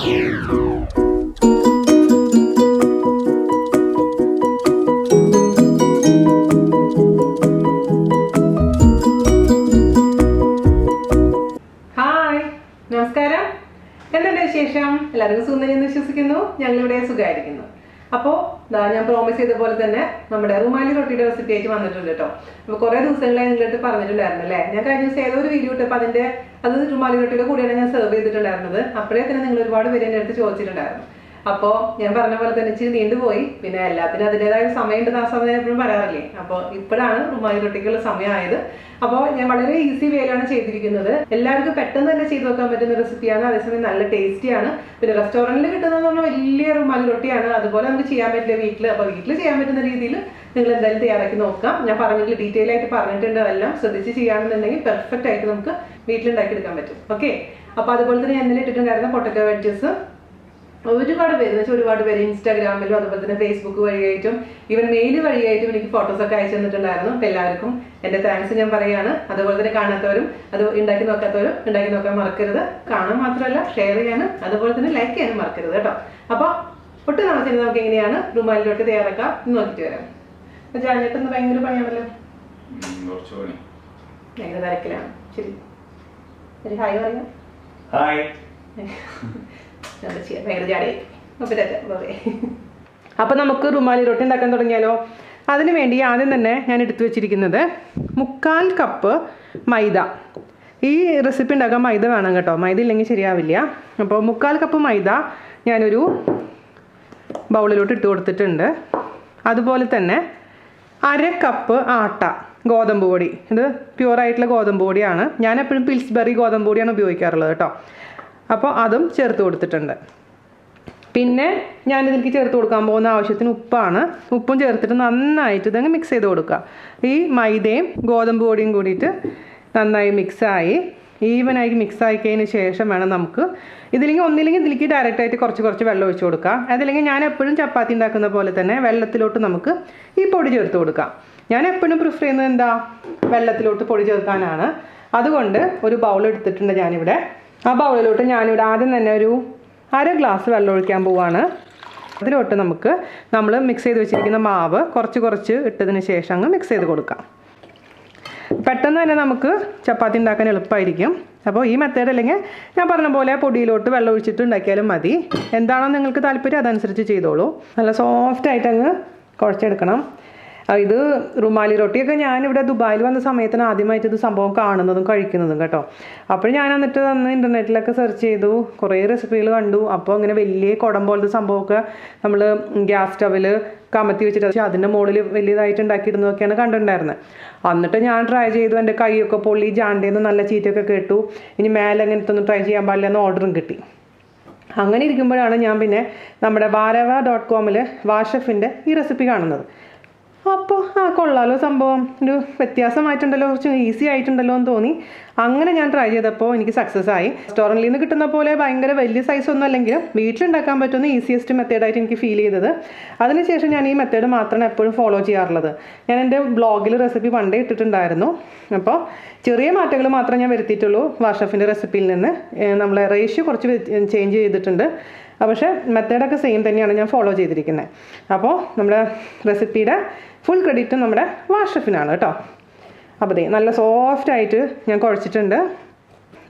നമസ്കാരം. എന്തുണ്ട് വിശേഷം? എല്ലാവർക്കും സുന്ദരിയെന്ന് വിശ്വസിക്കുന്നു. ഞങ്ങളിവിടെ സുഖമായിരിക്കുന്നു. അപ്പോൾ ഞാൻ പ്രോമിസ് ചെയ്ത പോലെ തന്നെ നമ്മുടെ റുമാലി റൊട്ടിയുടെ റെസിപ്പി ആയിട്ട് വന്നിട്ടുണ്ട് കേട്ടോ. അപ്പോൾ കുറേ ദിവസങ്ങളായി നിങ്ങളുടെ പറഞ്ഞിട്ടുണ്ടായിരുന്നു അല്ലേ? ഞാൻ കഴിഞ്ഞ ദിവസം ഏതോ ഒരു വീഡിയോ ഇട്ടപ്പോൾ അത് റുമാലി റൊട്ടിയുടെ കൂടെയാണ് ഞാൻ സെർവ് ചെയ്തിട്ടുണ്ടായിരുന്നത്. അപ്പോഴേ തന്നെ നിങ്ങൾ ഒരുപാട് പേര് എൻ്റെ അടുത്ത് ചോദിച്ചിട്ടുണ്ടായിരുന്നു. അപ്പോൾ ഞാൻ പറഞ്ഞ പോലെ തന്നെ ഇച്ചിരി നീണ്ടുപോയി. പിന്നെ എല്ലാത്തിനും അതിൻ്റെതായ സമയമുണ്ട്. ആ സമയം എപ്പോഴും പറയാറില്ലേ? അപ്പോൾ ഇപ്പോഴാണ് റുമാലി റൊട്ടിക്കുള്ള സമയമായത്. അപ്പോൾ ഞാൻ വളരെ ഈസി വേയിലാണ് ചെയ്തിരിക്കുന്നത്. എല്ലാവർക്കും പെട്ടെന്ന് തന്നെ ചെയ്ത് നോക്കാൻ പറ്റുന്ന റെസിപ്പിയാണ്. അതേസമയം നല്ല ടേസ്റ്റിയാണ്. പിന്നെ റെസ്റ്റോറൻറ്റിൽ കിട്ടുന്നതെന്ന് പറഞ്ഞാൽ വലിയ റുമാലി റൊട്ടിയാണ്. അതുപോലെ നമുക്ക് ചെയ്യാൻ പറ്റില്ല വീട്ടിൽ. അപ്പോൾ വീട്ടിൽ ചെയ്യാൻ പറ്റുന്ന രീതിയിൽ നിങ്ങൾ എന്തായാലും തയ്യാറാക്കി നോക്കാം. ഞാൻ പറഞ്ഞിട്ട് ഡീറ്റെയിൽ ആയിട്ട് പറഞ്ഞിട്ടുണ്ട്. അതെല്ലാം ശ്രദ്ധിച്ച് ചെയ്യുകയാണെന്നുണ്ടെങ്കിൽ പെർഫെക്റ്റ് ആയിട്ട് നമുക്ക് വീട്ടിലുണ്ടാക്കിയെടുക്കാൻ പറ്റും. ഓക്കെ. അപ്പോൾ അതുപോലെ തന്നെ ഞാൻ ഇന്നലെ ഇട്ടിട്ടുണ്ടായിരുന്ന പൊട്ടറ്റോ വെഡ്ജസ് ഒരുപാട് പേര് ഇൻസ്റ്റാഗ്രാമിലും അതുപോലെ തന്നെ ഫേസ്ബുക്ക് വഴിയായിട്ടും ഈവൻ മെയിൽ വഴിയായിട്ടും എനിക്ക് ഫോട്ടോസൊക്കെ അയച്ചു തന്നിട്ടുണ്ടായിരുന്നു. അപ്പോൾ എല്ലാവർക്കും എൻ്റെ താങ്ക്സ് ഞാൻ പറയുകയാണ്. അതുപോലെ തന്നെ കാണാത്തവരും അത് ഉണ്ടാക്കി നോക്കാത്തവരും ഉണ്ടാക്കി നോക്കാൻ മറക്കരുത്. കാണാൻ മാത്രമല്ല ഷെയർ ചെയ്യാനും അതുപോലെ തന്നെ ലൈക്ക് ചെയ്യാനും മറക്കരുത് കേട്ടോ. അപ്പോൾ ഒട്ടും താമസിച്ച് നമുക്ക് എങ്ങനെയാണ് റുമാലി റൊട്ടി തയ്യാറാക്കാം എന്ന് നോക്കിയിട്ട് വരാം. അപ്പോൾ ജാനേട്ടൊന്ന് ഭയങ്കര പണിയാണല്ലോ, ഭയങ്കര തിരക്കിലാണ്. ശരി, ഒരു ഹായ് പറയാം. അപ്പോൾ നമുക്ക് റുമാലി റൊട്ടി ഉണ്ടാക്കാൻ തുടങ്ങിയാലോ? അതിന് വേണ്ടി ആദ്യം തന്നെ ഞാൻ എടുത്തു വെച്ചിരിക്കുന്നത് 1/4 കപ്പ് മൈദ. ഈ റെസിപ്പി ഉണ്ടാക്കാൻ മൈദ വേണം കേട്ടോ, മൈദ ഇല്ലെങ്കിൽ ശരിയാവില്ല. അപ്പോൾ 1/4 കപ്പ് മൈദ ഞാനൊരു ബൗളിലോട്ട് ഇട്ട് കൊടുത്തിട്ടുണ്ട്. അതുപോലെ തന്നെ 1/2 കപ്പ് ആട്ട, ഗോതമ്പ് പൊടി. ഇത് പ്യുവറായിട്ടുള്ള ഗോതമ്പ് പൊടിയാണ്. ഞാൻ എപ്പോഴും പിൽസ്ബറി ഗോതമ്പ് പൊടിയാണ് ഉപയോഗിക്കാറുള്ളത് കേട്ടോ. അപ്പോൾ അതും ചേർത്ത് കൊടുത്തിട്ടുണ്ട്. പിന്നെ ഞാനിതിലേക്ക് ചേർത്ത് കൊടുക്കാൻ പോകുന്ന ആവശ്യത്തിന് ഉപ്പാണ്. ഉപ്പും ചേർത്തിട്ട് നന്നായിട്ട് ഇതങ്ങ് മിക്സ് ചെയ്ത് കൊടുക്കുക. ഈ മൈദയും ഗോതമ്പ് പൊടിയും കൂടിയിട്ട് നന്നായി മിക്സായി ഈവനായി മിക്സായി കഴിഞ്ഞതിന് ശേഷം വേണം നമുക്ക് ഒന്നില്ലെങ്കിൽ ഇതിലേക്ക് ഡയറക്റ്റായിട്ട് കുറച്ച് വെള്ളം ഒഴിച്ച് കൊടുക്കാം. അതല്ലെങ്കിൽ ഞാൻ എപ്പോഴും ചപ്പാത്തി ഉണ്ടാക്കുന്ന പോലെ തന്നെ വെള്ളത്തിലോട്ട് നമുക്ക് ഈ പൊടി ചേർത്ത് കൊടുക്കാം. ഞാൻ എപ്പോഴും പ്രിഫർ ചെയ്യുന്നത് എന്താ, വെള്ളത്തിലോട്ട് പൊടി ചേർക്കാനാണ്. അതുകൊണ്ട് ഒരു ബൗൾ എടുത്തിട്ടുണ്ട് ഞാനിവിടെ. ആ ബൗളിലോട്ട് ഞാനിവിടെ ആദ്യം തന്നെ ഒരു 1/2 ഗ്ലാസ് വെള്ളം ഒഴിക്കാൻ പോവാണ്. അതിലോട്ട് നമ്മൾ മിക്സ് ചെയ്ത് വെച്ചിരിക്കുന്ന മാവ് കുറച്ച് ഇട്ടതിന് ശേഷം അങ്ങ് മിക്സ് ചെയ്ത് കൊടുക്കാം. പെട്ടെന്ന് തന്നെ നമുക്ക് ചപ്പാത്തി ഉണ്ടാക്കാൻ എളുപ്പമായിരിക്കും. അപ്പോൾ ഈ മെത്തേഡ് അല്ലെങ്കിൽ ഞാൻ പറഞ്ഞ പോലെ പൊടിയിലോട്ട് വെള്ളം ഒഴിച്ചിട്ട് ഉണ്ടാക്കിയാലും മതി. എന്താണോ നിങ്ങൾക്ക് താല്പര്യം അതനുസരിച്ച് ചെയ്തോളൂ. നല്ല സോഫ്റ്റായിട്ട് അങ്ങ് കുഴച്ചെടുക്കണം. ഇത് റുമാലി റൊട്ടിയൊക്കെ ഞാനിവിടെ ദുബായിൽ വന്ന സമയത്തിന് ആദ്യമായിട്ട് ഇത് സംഭവം കാണുന്നതും കഴിക്കുന്നതും കേട്ടോ. അപ്പോൾ ഞാൻ എന്നിട്ട് ഇൻ്റർനെറ്റിലൊക്കെ സെർച്ച് ചെയ്തു, കുറേ റെസിപ്പികൾ കണ്ടു. അപ്പോൾ അങ്ങനെ വലിയ കുടം പോലത്തെ സംഭവമൊക്കെ നമ്മൾ ഗ്യാസ് സ്റ്റവിൽ കമത്തി വെച്ചിട്ട് അതിൻ്റെ മുകളിൽ വലിയതായിട്ട് ഉണ്ടാക്കിയിടുന്നതൊക്കെയാണ് കണ്ടിട്ടുണ്ടായിരുന്നത്. എന്നിട്ട് ഞാൻ ട്രൈ ചെയ്തു. എൻ്റെ കൈയൊക്കെ പൊള്ളി, ജാണ്ടേന്ന് നല്ല ചീറ്റൊക്കെ കേട്ടു. ഇനി മേലെ അങ്ങനത്തെ ഒന്നും ട്രൈ ചെയ്യാൻ പാടില്ല എന്ന് ഓർഡറും കിട്ടി. അങ്ങനെ ഇരിക്കുമ്പോഴാണ് ഞാൻ പിന്നെ നമ്മുടെ varava.com വാഷെഫിൻ്റെ ഈ റെസിപ്പി കാണുന്നത്. അപ്പോൾ കൊള്ളാലോ, സംഭവം ഒരു വ്യത്യാസമായിട്ടുണ്ടല്ലോ, കുറച്ച് ഈസി ആയിട്ടുണ്ടല്ലോ എന്ന് തോന്നി. അങ്ങനെ ഞാൻ ട്രൈ ചെയ്തപ്പോൾ എനിക്ക് സക്സസ് ആയി. റെസ്റ്റോറൻറ്റിൽ നിന്ന് കിട്ടുന്ന പോലെ ഭയങ്കര വലിയ സൈസൊന്നും അല്ലെങ്കിലും വീട്ടിലുണ്ടാക്കാൻ പറ്റുന്ന ഈസിയസ്റ്റ് മെത്തേഡായിട്ട് എനിക്ക് ഫീൽ ചെയ്തത്. അതിനുശേഷം ഞാൻ ഈ മെത്തേഡ് മാത്രമാണ് എപ്പോഴും ഫോളോ ചെയ്യാറുള്ളത്. ഞാൻ എൻ്റെ ബ്ലോഗിൽ റെസിപ്പി പണ്ടേ ഇട്ടിട്ടുണ്ടായിരുന്നു. അപ്പോൾ ചെറിയ മാറ്റങ്ങൾ മാത്രമേ ഞാൻ വരുത്തിയിട്ടുള്ളൂ. വാഷെഫിൻ്റെ റെസിപ്പിയിൽ നിന്ന് നമ്മൾ റേഷ്യോ കുറച്ച് ചേഞ്ച് ചെയ്തിട്ടുണ്ട്. പക്ഷേ മെത്തേഡൊക്കെ സെയിം തന്നെയാണ് ഞാൻ ഫോളോ ചെയ്തിരിക്കുന്നത്. അപ്പോൾ നമ്മുടെ റെസിപ്പിയുടെ ഫുൾ ക്രെഡിറ്റ് നമ്മുടെ വാഷെഫിനാണ് കേട്ടോ. അപ്പോൾ നല്ല സോഫ്റ്റായിട്ട് ഞാൻ കുഴച്ചിട്ടുണ്ട്.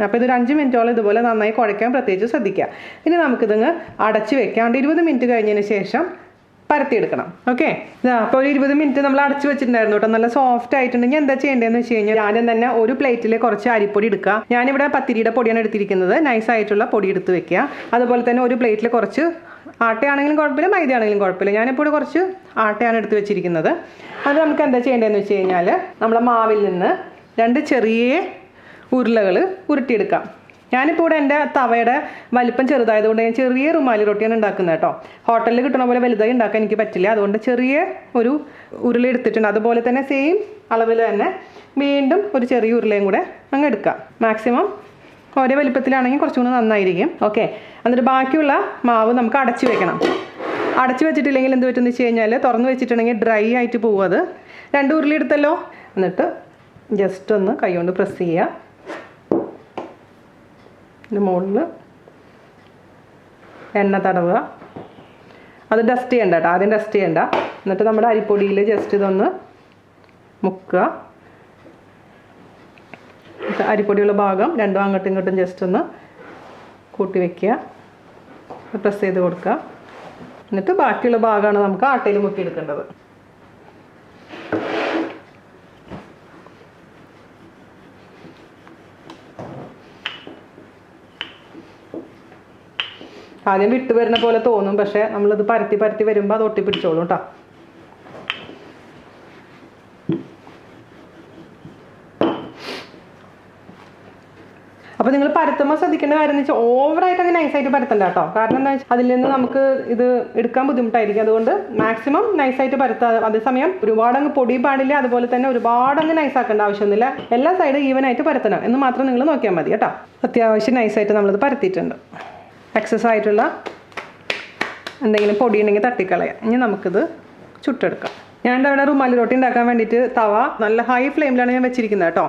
അപ്പോൾ ഇതൊരു 5 മിനിറ്റോളം ഇതുപോലെ നന്നായി കുഴയ്ക്കാൻ പ്രത്യേകിച്ച് ശ്രദ്ധിക്കുക. ഇനി നമുക്കിതങ്ങ് അടച്ച് വെക്കാണ്ട് 20 മിനിറ്റ് കഴിഞ്ഞതിന് ശേഷം പരത്തിയെടുക്കണം. ഓക്കെ. അപ്പോൾ ഒരു 20 മിനിറ്റ് നമ്മൾ അടച്ചു വെച്ചിട്ടുണ്ടായിരുന്നു കേട്ടോ. നല്ല സോഫ്റ്റ് ആയിട്ടുണ്ടെങ്കിൽ എന്താ ചെയ്യേണ്ടതെന്ന് വെച്ച് കഴിഞ്ഞാൽ ആദ്യം തന്നെ ഒരു പ്ലേറ്റിൽ കുറച്ച് അരിപ്പൊടി എടുക്കുക. ഞാനിവിടെ പത്തിരിയുടെ പൊടിയാണ് എടുത്തിരിക്കുന്നത്. നൈസായിട്ടുള്ള പൊടി എടുത്ത് വെക്കുക. അതുപോലെ തന്നെ ഒരു പ്ലേറ്റിൽ കുറച്ച് ആട്ടയാണെങ്കിലും കുഴപ്പമില്ല, മൈദയാണെങ്കിലും കുഴപ്പമില്ല. ഞാനിപ്പോൾ കുറച്ച് ആട്ടയാണ് എടുത്ത് വെച്ചിരിക്കുന്നത്. അത് നമുക്ക് എന്താ ചെയ്യേണ്ടതെന്ന് വെച്ച് കഴിഞ്ഞാൽ നമ്മളെ മാവിൽ നിന്ന് 2 ചെറിയ ഉരുളകൾ ഉരുട്ടിയെടുക്കാം. ഞാനിപ്പോൾ ഇവിടെ എൻ്റെ തവയുടെ വലിപ്പം ചെറുതായതുകൊണ്ട് ഞാൻ ചെറിയ റുമാലി റൊട്ടിയാണ് ഉണ്ടാക്കുന്നത് കേട്ടോ. ഹോട്ടലിൽ കിട്ടുന്ന പോലെ വലുതായി ഉണ്ടാക്കാൻ എനിക്ക് പറ്റില്ല. അതുകൊണ്ട് ചെറിയ ഒരു ഉരുള എടുത്തിട്ടുണ്ട്. അതുപോലെ തന്നെ സെയിം അളവിൽ തന്നെ വീണ്ടും ഒരു ചെറിയ ഉരുളയും കൂടെ അങ്ങ് എടുക്കാം. മാക്സിമം ഒരേ വലിപ്പത്തിലാണെങ്കിൽ കുറച്ചുകൂടി നന്നായിരിക്കും. ഓക്കെ. എന്നിട്ട് ബാക്കിയുള്ള മാവ് നമുക്ക് അടച്ചു വെക്കണം. അടച്ചു വെച്ചിട്ടില്ലെങ്കിൽ എന്ത് പറ്റുമെന്ന് വെച്ച് കഴിഞ്ഞാൽ തുറന്ന് വെച്ചിട്ടുണ്ടെങ്കിൽ ഡ്രൈ ആയിട്ട് പോകും. അത് 2 ഉരുളി എടുത്തല്ലോ. എന്നിട്ട് ജസ്റ്റ് ഒന്ന് കൈ കൊണ്ട് പ്രസ് ചെയ്യുക. ഇതിൻ്റെ മുകളിൽ എണ്ണ തടവുക. അത് ഡസ്റ്റ് ചെയ്യണ്ട കേട്ടോ, ആദ്യം ഡസ്റ്റ് ചെയ്യണ്ട. എന്നിട്ട് നമ്മുടെ അരിപ്പൊടിയിൽ ജസ്റ്റ് ഇതൊന്ന് മുക്കുക. അരിപ്പൊടിയുള്ള ഭാഗം രണ്ടും അങ്ങോട്ടും ഇങ്ങോട്ടും ജസ്റ്റ് ഒന്ന് കൂട്ടി വയ്ക്കുക, പ്രസ് ചെയ്ത് കൊടുക്കുക. എന്നിട്ട് ബാക്കിയുള്ള ഭാഗമാണ് നമുക്ക് ആട്ടയിൽ മുക്കിയെടുക്കേണ്ടത്. ആദ്യം വിട്ടു വരുന്ന പോലെ തോന്നും, പക്ഷേ നമ്മളിത് പരത്തി പരത്തി വരുമ്പോൾ അത് ഒട്ടിപ്പിടിച്ചോളും കേട്ടോ. അപ്പോൾ നിങ്ങൾ പരത്തുമ്പോൾ ശ്രദ്ധിക്കേണ്ട കാര്യം എന്ന് വെച്ചാൽ ഓവറായിട്ട് അങ്ങനെ നൈസായിട്ട് പരത്തണ്ട കേട്ടോ. കാരണം എന്താ വെച്ചാൽ അതിൽ നിന്ന് നമുക്ക് ഇത് എടുക്കാൻ ബുദ്ധിമുട്ടായിരിക്കും. അതുകൊണ്ട് മാക്സിമം നൈസായിട്ട് പരത്താതെ, അതേസമയം ഒരുപാട് അങ്ങ് പൊടി പാടില്ല, അതുപോലെ തന്നെ ഒരുപാട് അങ്ങ് നൈസാക്കേണ്ട ആവശ്യമൊന്നുമില്ല. എല്ലാ സൈഡും ഈവനായിട്ട് പരത്തണം എന്ന് മാത്രം നിങ്ങൾ നോക്കിയാൽ മതി കേട്ടോ. അത്യാവശ്യം നൈസായിട്ട് നമ്മളിത് പരത്തിയിട്ടുണ്ട്. എക്സസ് ആയിട്ടുള്ള എന്തെങ്കിലും പൊടി ഉണ്ടെങ്കിൽ തട്ടിക്കളയാം. ഇനി നമുക്കിത് ചുട്ടെടുക്കാം. ഞാൻ അവിടെ റുമാലി റൊട്ടി ഉണ്ടാക്കാൻ വേണ്ടിയിട്ട് തവ നല്ല ഹൈ ഫ്ലെയിമിലാണ് ഞാൻ വെച്ചിരിക്കുന്നത് കേട്ടോ.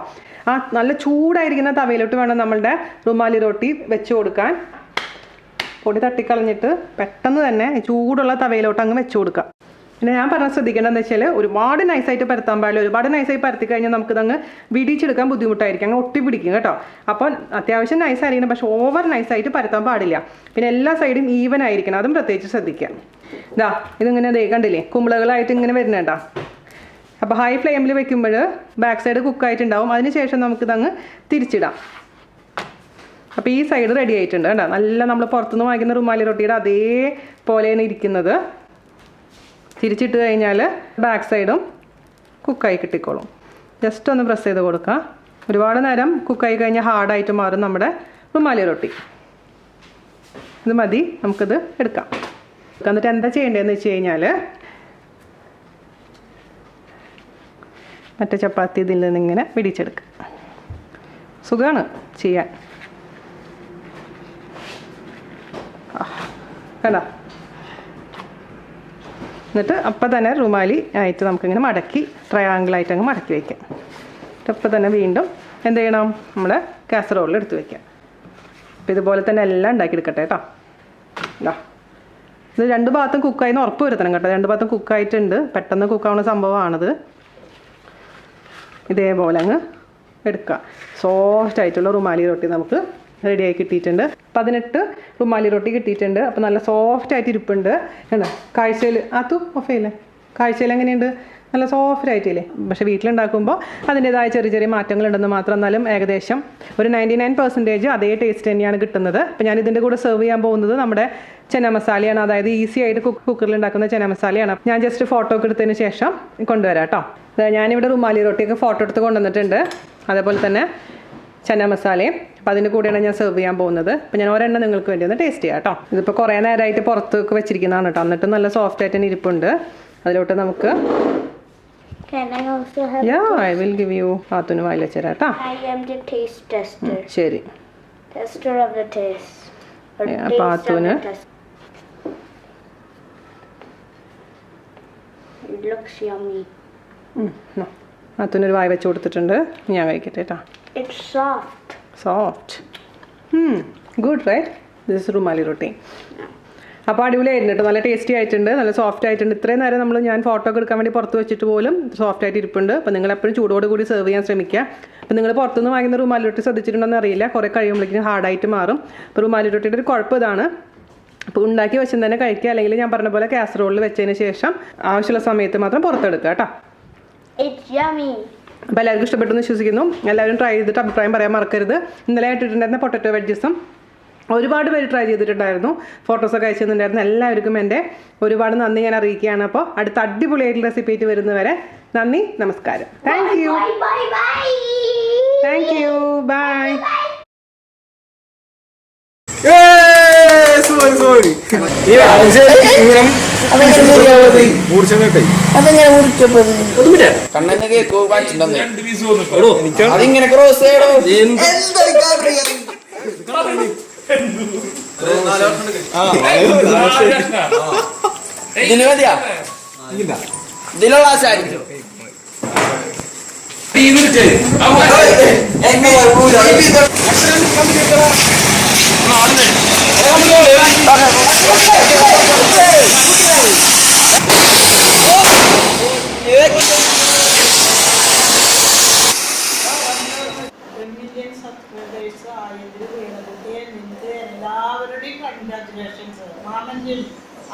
ആ നല്ല ചൂടായിരിക്കുന്ന തവയിലോട്ട് വേണം നമ്മളുടെ റുമാലി റൊട്ടി വെച്ച് കൊടുക്കാൻ. പൊടി തട്ടിക്കളഞ്ഞിട്ട് പെട്ടെന്ന് തന്നെ ചൂടുള്ള തവയിലോട്ട് അങ്ങ് വെച്ച് കൊടുക്കുക. പിന്നെ ഞാൻ പറഞ്ഞാൽ ശ്രദ്ധിക്കേണ്ടതെന്ന് വെച്ചാൽ ഒരുപാട് നൈസായിട്ട് പരത്താൻ പാടില്ല. ഒരുപാട് നൈസായി പരത്തി കഴിഞ്ഞാൽ നമുക്കിതങ്ങ് വിടിച്ചെടുക്കാൻ ബുദ്ധിമുട്ടായിരിക്കും, അങ്ങ് ഒട്ടി പിടിക്കും കേട്ടോ. അപ്പോൾ അത്യാവശ്യം നൈസായിരിക്കണം, പക്ഷെ ഓവർ നൈസായിട്ട് പരത്താൻ പാടില്ല. പിന്നെ എല്ലാ സൈഡും ഈവൻ ആയിരിക്കണം, അതും പ്രത്യേകിച്ച് ശ്രദ്ധിക്കുക. ഇതാ ഇതിങ്ങനെ കണ്ടില്ലേ, കുമ്പളകളായിട്ട് ഇങ്ങനെ വരുന്നുണ്ടോ. അപ്പോൾ ഹൈ ഫ്ലെയിമിൽ വെക്കുമ്പോൾ ബാക്ക് സൈഡ് കുക്കായിട്ടുണ്ടാവും. അതിന് ശേഷം നമുക്കിതങ്ങ് തിരിച്ചിടാം. അപ്പോൾ ഈ സൈഡ് റെഡി ആയിട്ടുണ്ട് കേട്ടോ. നല്ല നമ്മൾ പുറത്തുനിന്ന് വാങ്ങിക്കുന്ന റുമാലി റൊട്ടിയുടെ അതേപോലെയാണ് ഇരിക്കുന്നത്. തിരിച്ചിട്ട് കഴിഞ്ഞാൽ ബാക്ക് സൈഡും കുക്കായി കിട്ടിക്കോളും. ജസ്റ്റ് ഒന്ന് പ്രസ് ചെയ്ത് കൊടുക്കുക. ഒരുപാട് നേരം കുക്കായി കഴിഞ്ഞാൽ ഹാർഡായിട്ട് മാറും നമ്മുടെ റുമാലി റൊട്ടി. ഇത് മതി, നമുക്കിത് എടുക്കാം. എന്നിട്ട് എന്താ ചെയ്യേണ്ടതെന്ന് വെച്ച് കഴിഞ്ഞാൽ മറ്റേ ചപ്പാത്തി ഇതിൽ നിന്ന് ഇങ്ങനെ പിടിച്ചെടുക്കുക. സുഖമാണ് ചെയ്യാൻ. കണ്ടോ? എന്നിട്ട് അപ്പം തന്നെ റുമാലി ആയിട്ട് നമുക്കിങ്ങനെ മടക്കി ട്രയാങ്കിളായിട്ട് അങ്ങ് മടക്കി വയ്ക്കാം. അപ്പം തന്നെ വീണ്ടും എന്ത് ചെയ്യണം, നമ്മുടെ കാസറോളിൽ എടുത്ത് വയ്ക്കാം. അപ്പം ഇതുപോലെ തന്നെ എല്ലാം ഉണ്ടാക്കിയെടുക്കട്ടെ കേട്ടോ. ഇതാ ഇത് രണ്ട് ഭാഗത്തും കുക്കായിന്ന് ഉറപ്പ് വരുത്തണം കേട്ടോ. രണ്ട് ഭാഗത്തും കുക്കായിട്ടുണ്ട്, പെട്ടെന്ന് കുക്കാവുന്ന സംഭവമാണിത്. ഇതേപോലെ അങ്ങ് എടുക്കുക. സോഫ്റ്റ് ആയിട്ടുള്ള റുമാലി റൊട്ടി നമുക്ക് റെഡിയായി കിട്ടിയിട്ടുണ്ട്. 18 റുമാലി റൊട്ടി കിട്ടിയിട്ടുണ്ട്. അപ്പോൾ നല്ല സോഫ്റ്റ് ആയിട്ട് ഇരിപ്പുണ്ട്. കണ്ടോ കാഴ്ചയിൽ ഓഫയില്ലേ, കാഴ്ചയിൽ എങ്ങനെയുണ്ട്, നല്ല സോഫ്റ്റ് ആയിട്ടില്ലേ. പക്ഷേ വീട്ടിലുണ്ടാക്കുമ്പോൾ അതിൻ്റേതായ ചെറിയ ചെറിയ മാറ്റങ്ങളുണ്ടെന്ന് മാത്രം. എന്നാലും ഏകദേശം ഒരു 99% അതേ ടേസ്റ്റ് തന്നെയാണ് കിട്ടുന്നത്. അപ്പോൾ ഞാൻ ഇതിൻ്റെ കൂടെ സെർവ് ചെയ്യാൻ പോകുന്നത് നമ്മുടെ ചന മസാലയാണ്. അതായത് ഈസി ആയിട്ട് കുക്കറിൽ ഉണ്ടാക്കുന്ന ചന മസാലയാണ്. ഞാൻ ജസ്റ്റ് ഫോട്ടോ ഒക്കെ എടുത്തതിന് ശേഷം കൊണ്ടുവരാം കേട്ടോ. ഞാനിവിടെ റുമാലി റൊട്ടിയൊക്കെ ഫോട്ടോ എടുത്ത് കൊണ്ടുവന്നിട്ടുണ്ട്. അതേപോലെ തന്നെ ചന മസാലയും. അപ്പോൾ അതിൻ്റെ കൂടെയാണ് ഞാൻ സെർവ് ചെയ്യാൻ പോകുന്നത്. അപ്പോൾ ഞാൻ ഒരെണ്ണം നിങ്ങൾക്ക് വേണ്ടി ഒന്ന് ടേസ്റ്റ് ചെയ്യാം കേട്ടോ. ഇതിപ്പോൾ കുറേ നേരമായിട്ട് പുറത്തൊക്കെ വെച്ചിരിക്കുന്നതാണ് കേട്ടോ. എന്നിട്ട് നല്ല സോഫ്റ്റ് ആയിട്ട് തന്നെ ഇരിപ്പുണ്ട്. അതിലോട്ട് നമുക്ക് I will give you പാത്തുന് വായിൽ വെച്ചേരാ കേട്ടോ. I am the taste tester. ശരി. Tester of the taste. പാത്തുന് It looks yummy. പാത്തുനൊരു വായ വെച്ച് കൊടുത്തിട്ടുണ്ട്. ഞാൻ കഴിക്കട്ടെ കേട്ടോ. It's soft. Soft. Good, right? This is rumali റൊട്ടി. അപ്പോൾ അടിപൊളിയായിരുന്നു കേട്ടോ. നല്ല ടേസ്റ്റി ആയിട്ടുണ്ട്, നല്ല സോഫ്റ്റ് ആയിട്ടുണ്ട്. ഇത്രയും നേരം ഞാൻ ഫോട്ടോ ഒക്കെ എടുക്കാൻ വേണ്ടി പുറത്ത് വെച്ചിട്ട് പോലും സോഫ്റ്റ് ആയിട്ട് ഇരിപ്പുണ്ട്. അപ്പോൾ നിങ്ങൾ എപ്പോഴും ചൂടോട് കൂടി സെർവ് ചെയ്യാൻ ശ്രമിക്കുക. അപ്പോൾ നിങ്ങൾ പുറത്തുനിന്ന് വാങ്ങുന്ന റുമാലി റൊട്ടി ശ്രദ്ധിച്ചിട്ടുണ്ടെന്ന് അറിയില്ല, കുറേ കഴിയുമ്പോഴേക്കും ഹാർഡായിട്ട് മാറും. അപ്പോൾ റുമാലി റൊട്ടിയുടെ ഒരു കുഴപ്പം ഇതാണ്. അപ്പോൾ ഉണ്ടാക്കി വെച്ച് തന്നെ കഴിക്കുക, അല്ലെങ്കിൽ ഞാൻ പറഞ്ഞ പോലെ കാസറോളിൽ വെച്ചതിന് ശേഷം ആവശ്യമുള്ള സമയത്ത് മാത്രം പുറത്തെടുക്കുക കേട്ടോ. It's yummy. അപ്പോൾ എല്ലാവർക്കും ഇഷ്ടപ്പെട്ടെന്ന് വിശ്വസിക്കുന്നു. എല്ലാവരും ട്രൈ ചെയ്തിട്ട് അഭിപ്രായം പറയാൻ മറക്കരുത്. ഇന്നലെ ഇട്ടിട്ടുണ്ടായിരുന്ന പൊട്ടറ്റോ വെഡ്ജസും ഒരുപാട് പേര് ട്രൈ ചെയ്തിട്ടുണ്ടായിരുന്നു, ഫോട്ടോസൊക്കെ അയച്ചു തന്നിട്ടുണ്ടായിരുന്നു. എല്ലാവർക്കും എൻ്റെ ഒരുപാട് നന്ദി ഞാൻ അറിയിക്കുകയാണ്. അപ്പോൾ അടുത്ത അടിപൊളിയായിട്ടുള്ള റെസിപ്പി ആയിട്ട് വരുന്നവരെ നന്ദി, നമസ്കാരം. Thank you. Thank you, bye. കണ്ണന്നെ കേക്ക് വാങ്ങിച്ചിട്ടുണ്ടോ? അതിങ്ങനെ ക്രോസ് ചെയ്യണോ? ഇതിന് മതിയാ, ഇതിലുള്ള ആശാരിക്കും കൺഗ്രാറ്റുലേഷൻസ്. മാമന്റെയും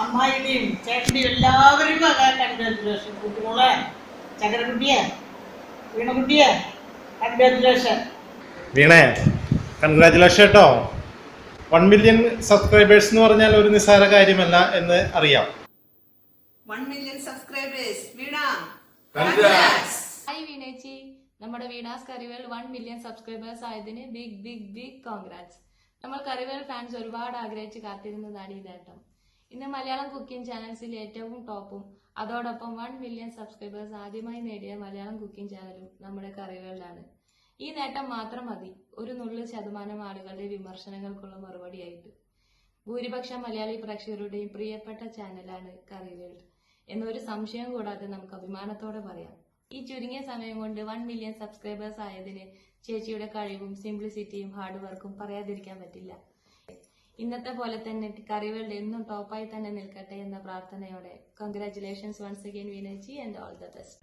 അമ്മായിയുടെയും ചേട്ടന്റെയും എല്ലാവരും കൺഗ്രാറ്റുലേഷൻ. കുട്ടിമോളെ, ചകരക്കുട്ടിയെ, വീണക്കുട്ടിയെ, കൺഗ്രാറ്റുലേഷൻ. വീണേ, കൺഗ്രാറ്റുലേഷൻ കേട്ടോ. 1 മില്യൺ സബ്സ്ക്രൈബേഴ്സ് എന്ന് പറഞ്ഞാൽ ഒരു നിസ്സാര കാര്യമല്ല എന്ന് അറിയാം. 1 മില്യൺ സബ്സ്ക്രൈബേഴ്സ്. വീണ, ഹായ് വീണേച്ചി, നമ്മുടെ വീണാസ് കറിവേൽ 1 മില്യൺ സബ്സ്ക്രൈബേഴ്സ് ആയതിന് ബിഗ് ബിഗ് ബിഗ് കോൺഗ്രാറ്റ്സ്. നമ്മൾ കറിവേൽ ഫാൻസ് ഒരുപാട് ആഗ്രഹിച്ച് കാത്തിരുന്നതാണ് ഈ നേട്ടം. ഇന്ന് മലയാളം കുക്കിംഗ് ചാനൽസിൽ ഏറ്റവും ടോപ്പും അതോടൊപ്പം 1 മില്യൺ സബ്സ്ക്രൈബേഴ്സ് ആദ്യമായി നേടിയ മലയാളം കുക്കിംഗ് ചാനലും നമ്മുടെ കറിവേലാണ്. ഈ നേട്ടം മാത്രം മതി 1% ആളുകളുടെ വിമർശനങ്ങൾക്കുള്ള മറുപടിയായിട്ട്. ഭൂരിപക്ഷം മലയാളി പ്രേക്ഷകരുടെയും പ്രിയപ്പെട്ട ചാനലാണ് കറിവേൾഡ് എന്നൊരു സംശയം കൂടാതെ നമുക്ക് അഭിമാനത്തോടെ പറയാം. ഈ ചുരുങ്ങിയ സമയം കൊണ്ട് 1 മില്യൺ സബ്സ്ക്രൈബേഴ്സ് ആയതിന് ചേച്ചിയുടെ കഴിവും സിംപ്ലിസിറ്റിയും ഹാർഡ് വർക്കും പറയാതിരിക്കാൻ പറ്റില്ല. ഇന്നത്തെ പോലെ തന്നെ കറിവേൾഡ് എന്നും ടോപ്പായി തന്നെ നിൽക്കട്ടെ എന്ന പ്രാർത്ഥനയോടെ കൺഗ്രാറ്റുലേഷൻസ് വൺസ് അഗൈൻ വീണേച്ചി and all the best.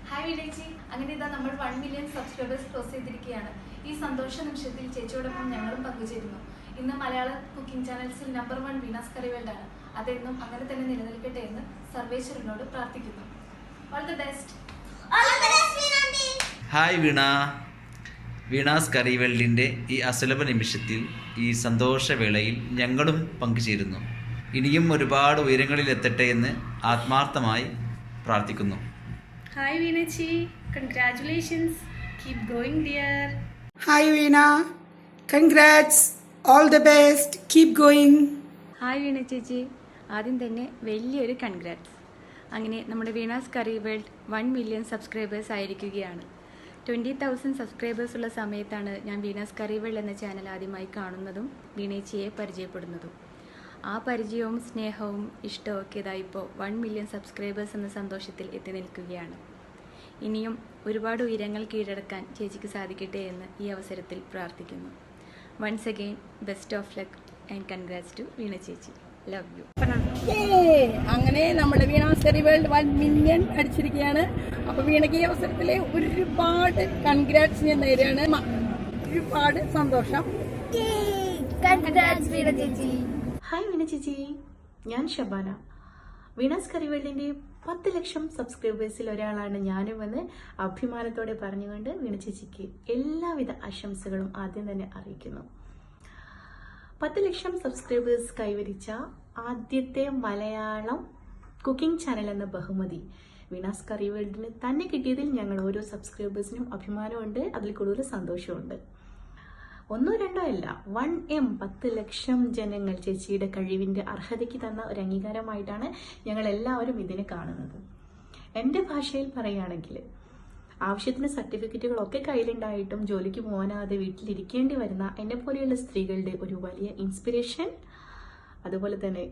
Hi വിനേച്ചി, അങ്ങനെ ഇതാ നമ്മൾ 1 മില്യൺ സബ്സ്ക്രൈബേഴ്സ് ക്രോസ് ചെയ്തിരിക്കുകയാണ്. ഈ സന്തോഷ നിമിഷത്തിൽ ചേച്ചിയോടൊപ്പം ഞങ്ങളും പങ്കുചേരുന്നു. ഇന്ന് മലയാള കുക്കിംഗ് ചാനൽസിൽ നമ്പർ 1 വീണാസ് കറിവേൾഡ് ആണ്. അതെന്നും അങ്ങനെ തന്നെ നിലനിൽക്കട്ടെ എന്ന് സർവേശ്വരനോട് പ്രാർത്ഥിക്കുന്നു. All the best. ഹായ് വീണ. വീണാസ് കറിവേൾഡിൻ്റെ ഈ അസുലഭ നിമിഷത്തിൽ, ഈ സന്തോഷവേളയിൽ ഞങ്ങളും പങ്കുചേരുന്നു. ഇനിയും ഒരുപാട് ഉയരങ്ങളിൽ എത്തട്ടെ എന്ന് ആത്മാർത്ഥമായി പ്രാർത്ഥിക്കുന്നു. ഹായ് വീണേച്ചി, congratulations. Keep going dear. Hi Veena, congrats, all the best, keep going. Hi Veena ചേച്ചി, ആദ്യം തന്നെ വലിയൊരു കൺഗ്രാറ്റ്സ്. അങ്ങനെ നമ്മുടെ വീണാസ് കറിവേൾഡ് 1 മില്യൺ സബ്സ്ക്രൈബേഴ്സ് ആയിരിക്കുകയാണ്. 20,000 സബ്സ്ക്രൈബേഴ്സ് ഉള്ള സമയത്താണ് ഞാൻ വീണാസ് കറിവേൾഡ് എന്ന ചാനൽ ആദ്യമായി കാണുന്നതും വീണേച്ചിയെ പരിചയപ്പെടുന്നതും. ആ പരിചയവും സ്നേഹവും ഇഷ്ടവും ഒക്കെ ഇതായിപ്പോൾ 1 മില്യൺ സബ്സ്ക്രൈബേഴ്സ് എന്ന സന്തോഷത്തിൽ എത്തി നിൽക്കുകയാണ്. ഇനിയും ഒരുപാട് ഉയരങ്ങൾ കീഴടക്കാൻ ചേച്ചിക്ക് സാധിക്കട്ടെ എന്ന് ഈ അവസരത്തിൽ പ്രാർത്ഥിക്കുന്നു. Once again best of luck and congrats to Veena ചേച്ചി. Love you. അങ്ങനെ നമ്മുടെ വീണാസ് കറിവേൾഡ് 1 മില്യൺ അടിച്ചിരിക്കുകയാണ്. അപ്പൊ വീണയ്ക്ക് ഈ അവസരത്തില് ഒരുപാട് കൺഗ്രാറ്റ്സ് ഞാൻ നേരെയാണ്. ഒരുപാട് സന്തോഷം. ഹായ് വീണ ചേച്ചി, ഞാൻ ഷബാന. വീണാസ് കറിവേൾഡിൻ്റെ 10 ലക്ഷം സബ്സ്ക്രൈബേഴ്സിൽ ഒരാളാണ് ഞാനുമെന്ന് അഭിമാനത്തോടെ പറഞ്ഞുകൊണ്ട് വീണ ചേച്ചിക്ക് എല്ലാവിധ ആശംസകളും ആദ്യം തന്നെ അറിയിക്കുന്നു. 10 ലക്ഷം സബ്സ്ക്രൈബേഴ്സ് കൈവരിച്ച ആദ്യത്തെ മലയാളം കുക്കിംഗ് ചാനൽ എന്ന ബഹുമതി വീണാസ് കറിവേൾഡിന് തന്നെ കിട്ടിയതിൽ ഞങ്ങൾ ഓരോ സബ്സ്ക്രൈബേഴ്സിനും അഭിമാനമുണ്ട്, അതിൽ കൂടുതൽ സന്തോഷമുണ്ട്. 1 2 അല്ല, 1M 10 ലക്ഷം ജനങ്ങൾ ചേച്ചിയുടെ കഴിവിൻ്റെ അർഹതയ്ക്ക് തന്ന ഒരു അംഗീകാരമായിട്ടാണ് ഞങ്ങൾ എല്ലാവരും ഇതിനെ കാണുന്നത്. എൻ്റെ ഭാഷയിൽ പറയുകയാണെങ്കിൽ, ആവശ്യത്തിന് സർട്ടിഫിക്കറ്റുകളൊക്കെ കയ്യിലുണ്ടായിട്ടും ജോലിക്ക് പോകാനാതെ വീട്ടിലിരിക്കേണ്ടി വരുന്ന എന്നെ പോലെയുള്ള സ്ത്രീകളുടെ ഒരു വലിയ ഇൻസ്പിറേഷൻ, അതുപോലെ തന്നെ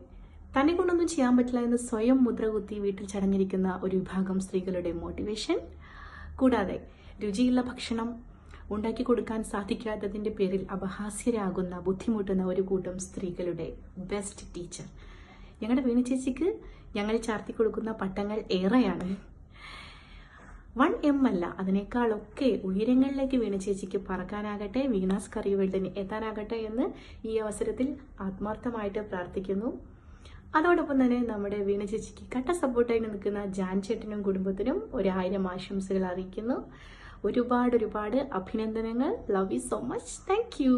കൊണ്ടൊന്നും ചെയ്യാൻ പറ്റില്ല എന്ന് സ്വയം മുദ്രകുത്തി വീട്ടിൽ ചടഞ്ഞിരിക്കുന്ന ഒരു വിഭാഗം സ്ത്രീകളുടെ മോട്ടിവേഷൻ, കൂടാതെ രുചിയുള്ള ഭക്ഷണം ഉണ്ടാക്കി കൊടുക്കാൻ സാധിക്കാത്തതിൻ്റെ പേരിൽ അപഹാസ്യരാകുന്ന ബുദ്ധിമുട്ടുന്ന ഒരു കൂട്ടം സ്ത്രീകളുടെ ബെസ്റ്റ് ടീച്ചർ. ഞങ്ങളുടെ വീണ ചേച്ചിക്ക് ഞങ്ങൾ ചാർത്തി കൊടുക്കുന്ന പട്ടങ്ങൾ ഏറെയാണ്. 1M അല്ല, അതിനേക്കാളൊക്കെ ഉയരങ്ങളിലേക്ക് വീണ ചേച്ചിക്ക് പറക്കാനാകട്ടെ, വീണാസ് കറിവേൾഡിന് എത്താനാകട്ടെ എന്ന് ഈ അവസരത്തിൽ ആത്മാർത്ഥമായിട്ട് പ്രാർത്ഥിക്കുന്നു. അതോടൊപ്പം തന്നെ നമ്മുടെ വീണ ചേച്ചിക്ക് കട്ട സപ്പോർട്ടായി നിൽക്കുന്ന ജാൻ ചേട്ടനും കുടുംബത്തിനും 1000 ആശംസകൾ അറിയിക്കുന്നു. ഒരുപാട് അഭിനന്ദനങ്ങൾ. Love you so much. Thank you.